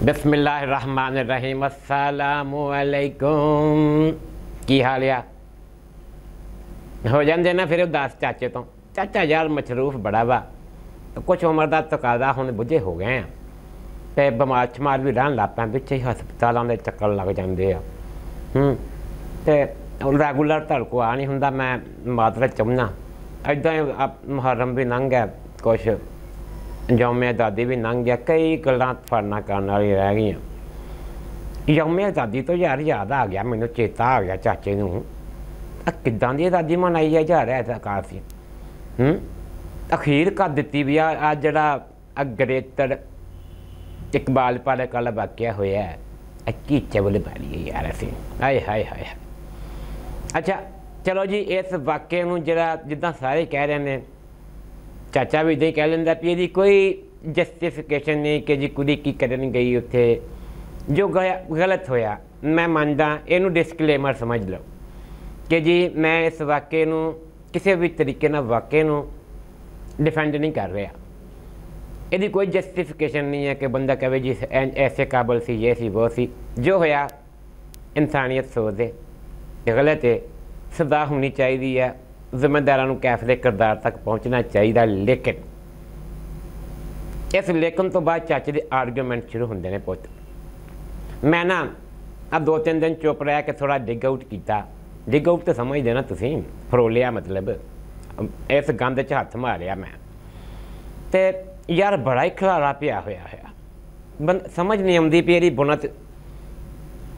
बिस्मिल्लाहिर्रहमानिर्रहीम। अस्सलामुअलैकुम। की हाल आ? हो जाते ना फिर उदास चाचे तो। चाचा यार मसरूफ बड़ा वा, तो कुछ उम्र का तकाजा हुण बुझे हो गए हैं, तो बमार शमार भी रहन लग पैं, पिछे हस्पतालों के चक्कर लग जाते हैं। तो रैगूलर तड़ को आ नहीं होंदा। मैं मातरा चाहना इदा मुहर्रम भी लंघ गया, कुछ यौम आज़ादी भी लंघ गया, कई गल्लां फड़ना करने वाली रह गई। यौम आज़ादी तो यार याद आ गया, मैनू चेता आ गया चाचे नूं किदां दी आज़ादी मनाई है जा रहा सरकार से। अखीर कर दी भी आ जड़ा अग्रेतर इकबाल पाले कल वाकया होया है, की चवल पैली है यार असीं। हाय हाय हाय। अच्छा चलो जी, इस वाक़े नूं जरा जिद्दां सारे कह रहे हैं, चाचा भी इदा ही कह लेंदा भी यदि कोई जस्टिफिकेशन नहीं कि जी कुड़ी की करन गई उत्थे, जो गलत होया मैं मानदा, इनू डिस्कलेमर समझ लो कि जी मैं इस वाक़े नूं किसी भी तरीके नाल वाक़े नूं डिफेंड नहीं कर रहा। यदि कोई जस्टिफिकेशन नहीं है कि बंदा कहे जी ऐसे काबल सी, ये सी, वो सी। जो होया इंसानियत सोच दे गलत है, सजा होनी चाहिए है, जिम्मेदारों कैफ के किरदार तक पहुँचना चाहिए। लेकिन इस लेकिन तो बाद चाचे के आर्गूमेंट शुरू होंगे ने। पुत मैं ना अब 2-3 दिन चुप रहा कि थोड़ा डिग आउट किया। डिग आउट तो समझ देना तुसीं, फरोलिया मतलब इस गंद च हथ मारिया मैं। तो यार बड़ा ही खलारा पिया होया समझ नहीं आती भी यही बुनत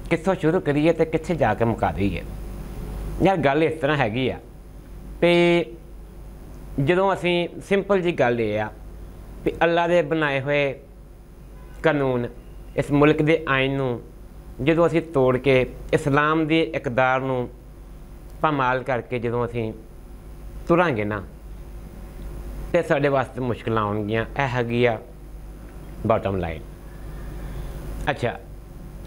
कितों शुरू करिए तो कित्थे जाके मुका दईए। यार गल इस तरह हैगी आ भी जो असी सिंपल जी गल ये आ भी अल्लाह के बनाए हुए कानून, इस मुल्क के आइन नूं जो असी तोड़ के इस्लाम की इकदार नूं पामाल करके जो असी तुरांगे ना, तो साडे वास्ते मुश्किल आउणगियां। यह हैगी आ बॉटम लाइन। अच्छा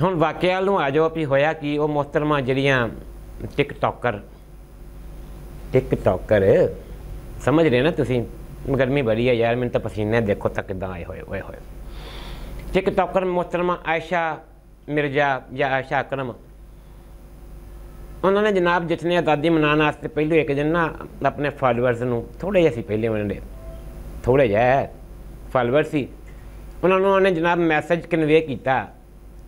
हुण वाकया नूं आ जाओ भी होया कि वो मोहतरमा जिहड़ियां टिकटॉकर समझ रहे ना तुसीं, गर्मी बड़ी है यार, मैंने तो पसीने देखो तक किदां आए होए। टिकटॉकर मोहतरमा आयशा मिर्जा या आयशा अकरम, उन्होंने जनाब जितने आज़ादी मनाने वास्ते पहले एक दिन ना अपने फॉलोअर्स नूं थोड़े जे सी, पहले उन्होंने थोड़े जे फॉलोअर्स सी, उन्होंने जनाब मैसेज कन्वे किया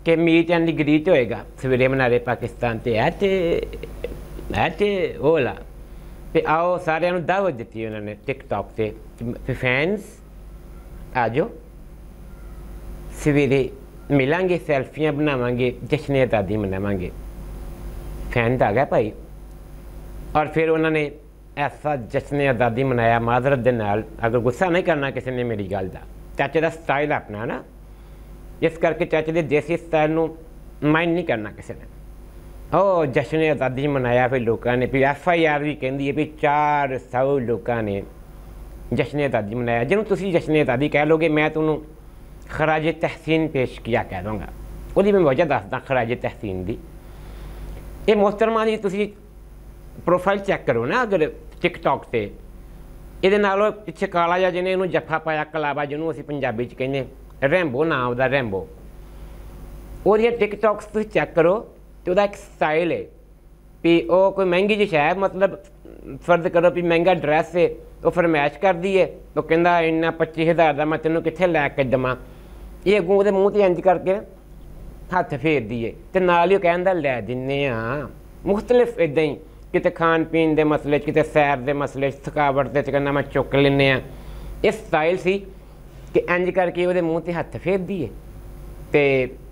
कि मीट एंड ग्रीट होएगा सवेरे मनारे पाकिस्तान ते ओला ते आओ सारिਆਂ ਨੂੰ दावत दी उन्होंने टिकटॉक से, फैंस आ जाओ सवेरे मिलांगे, सैल्फियाँ बनावांगे, जश्न आज़ादी मनावांगे। फैन तो आ गया भाई, और फिर उन्होंने ऐसा जश्न आज़ादी मनाया माजरत के नाल। अगर गुस्सा नहीं करना किसी ने मेरी गल का, चाचे का स्टाइल अपना ना, इस करके चाचे के देसी स्टाइल नूं माइंड नहीं करना किसी ने। ओ जश्न आज़ादी मनाया, फिर लोगों ने भी FIR भी कहती है भी 400 लोगों ने जश्न आज़ादी मनाया। जिन्हों तुसीं जश्न आज़ादी कह लोगे, मैं तुहानूं खराज तहसीन पेश किया कह दूँगा। उसकी मैं वजह दसदा खराज तहसीन की। ये मोहतरमा जी तुसीं प्रोफाइल चैक करो ना अगर टिकटॉक से, ये नालों पिछे काला जा जिन्हें इन्हूं जफ्फा पाया कलावा, जिन्होंने असीं पंजाबी च कहने रैंबो नाम उसदा रैंबो, और ये टिकटॉक्स तुसीं चैक करो तो वह एक स्टाइल है भी वो कोई महंगी जी शै, मतलब फर्ज करो भी महंगा ड्रैस है तो फरमैश कर दी है, तो कहता इन्ना 25,000 का मैं तेनों कित्थे लैके देवां। ये अगों वो मूँह से इंज करके हथ फेर दिए तो नाल ही कहता लै दिन्ने आ। मुख्तलिफ इदा ही किते खान पीन के मसले, किते सैर के मसले, थकावट के कहना मैं चुक लेने। ये स्टाइल सी कि इंज करके वो मूँह से हथ फेर दिए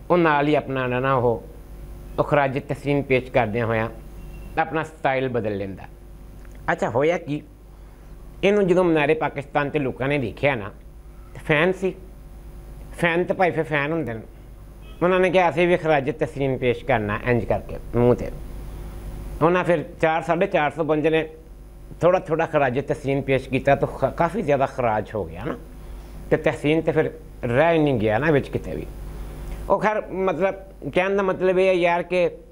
तो नाल ही अपना ना वो खराज तहसीन पेश करदे होया अपना स्टाइल बदल लेंदा। अच्छा होया कि इनू जो मनारे पाकिस्तान के लोगों ने देखा ना, तो फैन सी, फैन तो भाई फिर फैन होंगे, उन्होंने कहा असीं भी खराज तहसीन पेश करना इंज करके मूँह से। उन्हें फिर 400-450 बंदे ने थोड़ा थोड़ा खराज तहसीन पेश किया, तो काफ़ी ज़्यादा खराज हो गया ना, तो तहसीन तो फिर रह ही नहीं गया ना बिच किते भी। और खैर मतलब कहने का मतलब ये है यार कि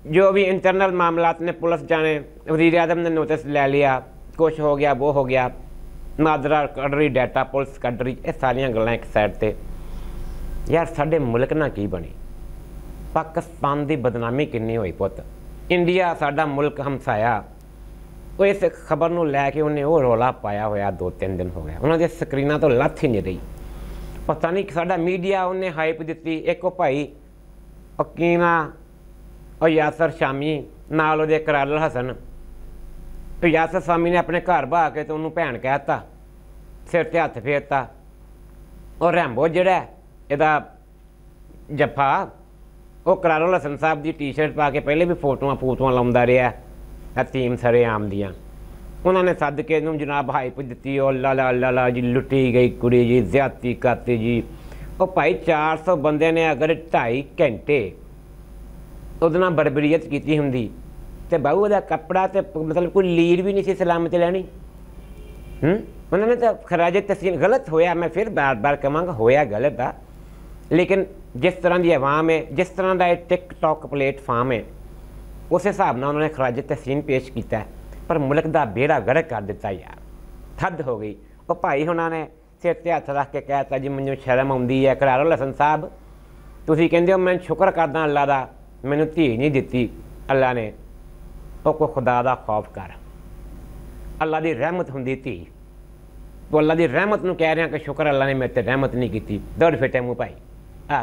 जो भी इंटरनल मामलात ने पुलिस जाने, वज़ीर आज़म ने नोटिस ले लिया, कुछ हो गया वो हो गया, नादरा कड़ रही, डाटा पुलिस कड़ रही, ये सारिया गल्लां एक साइड से यार साडे मुल्क ना की बनी, पाकिस्तान की बदनामी किन्नी हुई पुत। इंडिया साडा मुल्क हमसाया, वो इस खबर को लैके उन्हें वो रौला पाया होया 2-3 दिन हो गया, उन्होंने स्क्रीना तो लथ ही नहीं रही। पता नहीं साडा मीडिया उन्हें हाइप दी। एक भाई अकीना और यासर शामी नाल उहदे करार हसन, तो यासर शामी ने अपने घर बहा के तो उन्होंने भैन कहता, सिर ते हथ फेरता। और रैंबो जिहड़ा इहदा जफ्फा वो करारुल हसन साहब की टी शर्ट पा के पहले भी फोटोआं लाउंदा रहा, हतीम सरेआम दियां। उन्होंने सद के जनाब हाइप दी, ओ ला ला जी लुटी गई कुड़ी जी, ज्यादती करती जी। वो भाई 400 बंदे ने अगर 2.5 घंटे उहदे नाल बरबरीयत की हुंदी ते बाहू उहदा कपड़ा ते मतलब कोई लीड भी नहीं सी सलामत लैनी। उन्होंने तो खराज तहसीन गलत होया, मैं फिर बार बार कहांगा होया गलत आ, लेकिन जिस तरह की आवाम है, जिस तरह का टिकटॉक प्लेटफार्म है, उस हिसाब से उन्होंने खराज तहसीन पेश किया है। पर मुल्क का बेड़ा गर्क कर दिता यार, हद हो गई। वो भाई उन्होंने सिर ते हथ रख के कहता जी मैनूं शर्म आउंदी है। करारुल हसन साहब तुसीं कहंदे हो मैं शुक्र करदा अल्लाह का, मैनूं धी नहीं दित्ती अल्लाह ने। वो कोई खुदा का खौफ कर, अल्लाह की रहमत हुंदी धी, तो अल्लाह की रहमत नूं कह रहा कि शुक्र अल्लाह ने मेरे ते रहमत नहीं की। दौड़ फिटे मूँह भाई,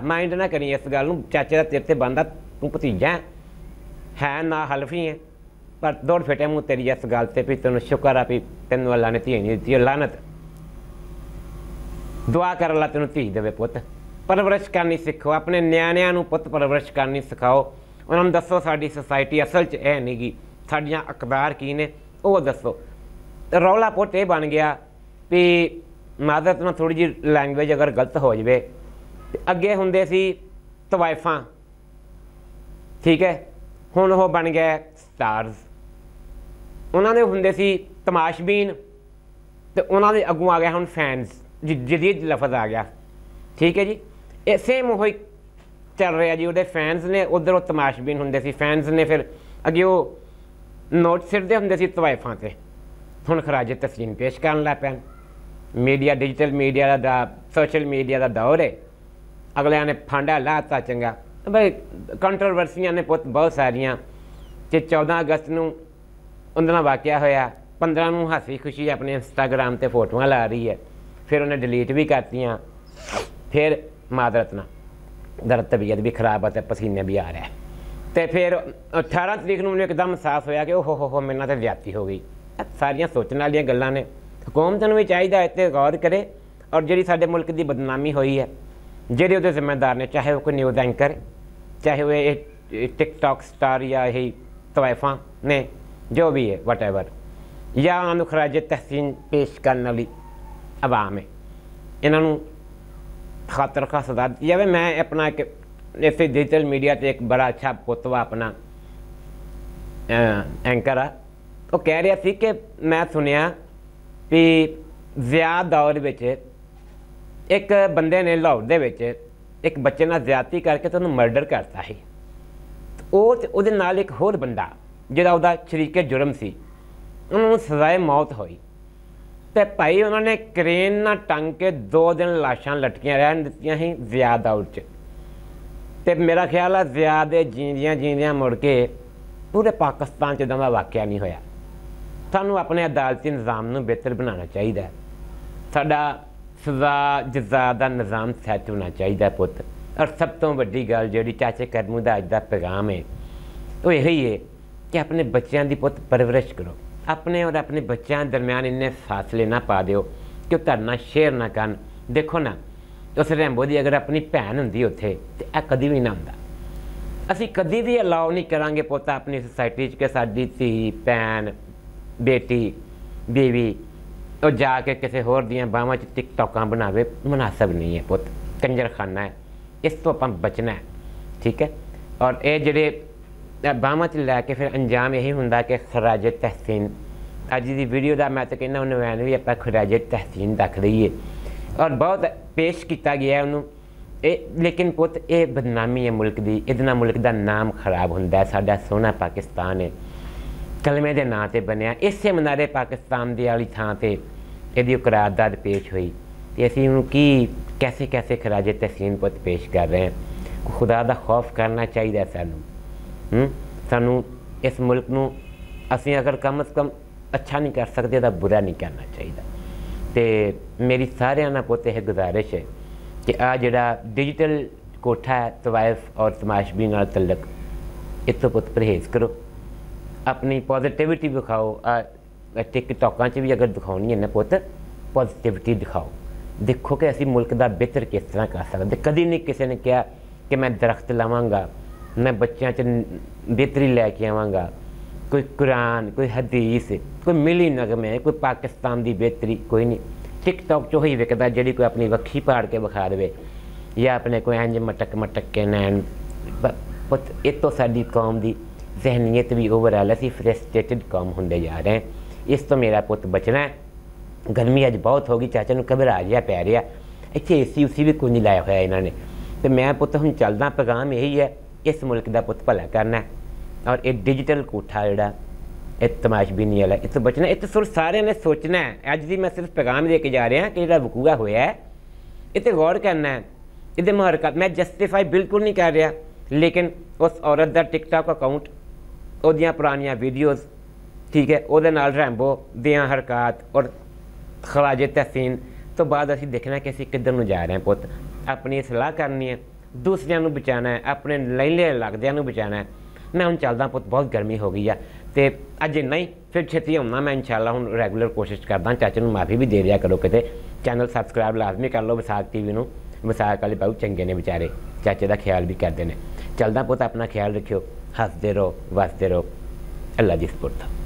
माइंड ना करी इस गल नूं, चाचे का तेरे ते बनदा, तू भतीजा है ना हल्फी है, पर दौड़ फिटे मूँह तेरी इस गल से भी तेन शुक्र आ भी तेन अल्लाह ने धी नहीं दी। लानत, दुआ कर अल्लाह तेन धी देवे पुत। परवरिश करनी सिखो, अपने न्याणिਆਂ ਨੂੰ पुत परवरिश करनी सिखाओ। उन्होंने दसो साडी सोसाइटी असल च है नहीं गी, साडियां अकदार की ने वो दसो। रौला पुत ये बन गया भी मादरत ना थोड़ी जी लैंगुएज अगर गलत हो जाए, अगे हुंदे सी तवाइफां, ठीक है, हुण वो बन गया स्टार्स। उन्होंने हुंदे सी तमाशबीन, तो उन्होंने अगों आ गया हुण फैनस, जदीद लफज आ गया, ठीक है जी। ये सेम वही चल रहा जी, वो फैनस ने उधर वो तमाशबीन होंगे सी, फैनस ने फिर अगे वो नोट सिरते होंगे सी तवाइफां से। हुण खराज तहसीन पेश कर लग पैन। मीडिया डिजिटल मीडिया का सोशल मीडिया का दौर है, अगलिया ने फांडा लाता चंगा भाई। कंट्रोवर्सियां ने पुत बहुत सारिया, जे 14 अगस्त नूं उन्होंने वाकया होया, 15 नूं हसी खुशी अपने इंस्टाग्राम ते फोटोआं ला रही है, फिर उन्हें डिलीट भी करतियाँ। फिर मादरत ना दर्द तबीयत भी खराब है, पसीने भी आ रहा है। तो फिर 18 तरीक नूं एकदम एहसास होया कि हो मेरे नाल ते ज्यादती हो गई। सारियां सोचने वाली गल्लां ने, हुकूमत नूं भी चाहिए इत्ते गौर करे। और जिहड़ी साडे मुल्क की बदनामी हुई है, जिहड़े उहदे जिम्मेदार ने, चाहे वो कोई न्यूज़ एंकर, चाहे वो टिकटॉक स्टार या यही तवाइफां ने, जो भी है वट एवर, या उन्होंने खराज तहसीन पेश करने वाली आवाम है, इन्हों खातर खा सदा दी जाए। मैं अपना एक इस डिजिटल मीडिया से एक बड़ा अच्छा पुतवा अपना एंकर आ, वो कह रहा सी कि मैं सुनिया भी ज़िया दौर विच एक बंदे ने लाहौर दे विच एक बच्चे नाल ज़्यादती करके तो उन्होंने मर्डर करता है। उहदे नाल एक होर बंदा जिहड़ा उहदा शरीके जुर्म सी, उन्होंने सजाए मौत हुई। तो भाई उन्होंने क्रेन ना टंग के 2 दिन लाशां लटकियां रहन दित्तियां ही ज़िया दौर च। तो मेरा ख्याल है ज़िया दे जींदियां जींदियां मुड़ के पूरे पाकिस्तान च इदां दा वाक़या नहीं होया। सानू अपने अदालती निज़ाम नूं बेहतर बनाना चाहिए, साडा सज़ा जज़ा दा निज़ाम सैट होना चाहिए पुत। और सब तो वड्डी गल जिहड़ी चाचे करमू दा अज दा पैगाम है वो यही है कि अपने बच्चों की पुत परवरिश करो, अपने और अपने बच्चों दरम्यान इन्ने फासले ना पा दिओ कि वह तुहाडे नाल शेयर ना करन। देखो ना, उस रैंबो की अगर अपनी भैन हुंदी उत्थे ते यह कदी भी ना हुंदा। असीं कदी भी अलाउ नहीं करांगे पुत अपनी सोसाइटी कि साडी धी भैन बेटी बीवी वो जाके किसी होर दियां बाहां च टिकटॉकां बनावे, मुनासब नहीं है पुत, कंजरखाना है, इस तो आपां बचना है, ठीक है। और ये जिहड़े बाहां च लैके फिर अंजाम यही हुंदा कि खराज तहसीन। अज की वीडियो का मैं तो कहना उन्होंने भी आप खराज तहसीन रख दईए और बहुत पेश किया गया उन्होंने। लेकिन पुत ये बदनामी है मुल्क की, इहदे मुल्क का नाम खराब हुंदा। साडा सोहना पाकिस्तान है, कलमे के नाँ से बनया, इसे मनारे पाकिस्तान की वाली थां पर यदि करारदाद पेश हुई तो असी उन्होंने की कैसे कैसे खराजे तहसीन पुत पेश कर रहे हैं। खुदा का खौफ करना चाहिए सानू। सानू इस मुल्क नू असी अगर कम से कम अच्छा नहीं कर सकते तो बुरा नहीं करना चाहिए। तो मेरी सारिਆਂ पुत यह गुजारिश है कि आ जड़ा डिजिटल कोठा है तवायफ और तमाशबी नाल तलक, इतों पुत परहेज़ करो, अपनी पॉजिटिविटी दिखाओ। टिकटॉकां च भी अगर दिखानी है ना पुत, पॉजिटिविटी दिखाओ, देखो कि असी मुल्क का बेहतर किस तरह कर सकते। कभी नहीं किसी ने कहा कि मैं दरख्त लावांगा, मैं बच्चों च बेहतरी लैके आवांगा, कोई कुरान, कोई हदीस, कोई मिली नगमे, कोई पाकिस्तान की बेहतरी कोई नहीं। टिकटॉक चो ही विकता जी कोई अपनी वक्खी पाड़ के विखा दे या अपने कोई इंज मटक मटक के नैन। पुत इतों साडी कौम की जहनीयत भी ओवरऑल असी फ्रस्ट्रेटेड कौम होंदे जा रहे हैं। इस तो मेरा पुत बचना है। गर्मी अज बहुत हो गई, चाचा नूं घबरा जिहा पै रिहा, इत्थे एसी उसी भी कोई नहीं लाया होया इन्हां ने। तो मैं पुत हुण चलदा, पैगाम यही है, इस मुल्क का पुत भला करना है और ये डिजिटल कोठा जिहड़ा तमाशबीनी वाला इस बचना। इत सिर्फ सारे ने सोचना है। अज भी मैं सिर्फ पैगाम दे के जा रहा कि जो वकूआ होया है इतने गौर करना है। ये मुहरकत मैं जस्टिफाई बिल्कुल नहीं कर रहा, लेकिन उस औरत का टिकटॉक अकाउंट, उहदियां पुरानियां वीडियोज़, ठीक है, उहदे नाल रैंबो दियां हरकत और खवाजे तहसीन तो बाद असीं देखना कि असीं किधर नूं जा रहे हैं। पुत अपनी सलाह करनी है, दूसरियां नूं बचाना है, अपने लैले लगदियां नूं बचाना है। मैं हुण चलदा पुत, बहुत गर्मी हो गई है। तो अज इन्ना ही, फिर छेती आउणा मैं इंशाअल्लाह। हुण रैगूलर कोशिश करदा। चाचे नूं माफ़ी भी दे दिया करो, किते चैनल सबसक्राइब लाजमी कर लो। विसाख टीवी नूं, विसाख वाले बहुत चंगे ने बेचारे, चाचे का ख्याल भी करते हैं। चलदा पुत, अपना ख्याल रखियो, हसदे रहो, वसदे रहो। अल्लाह दी सपुर्द।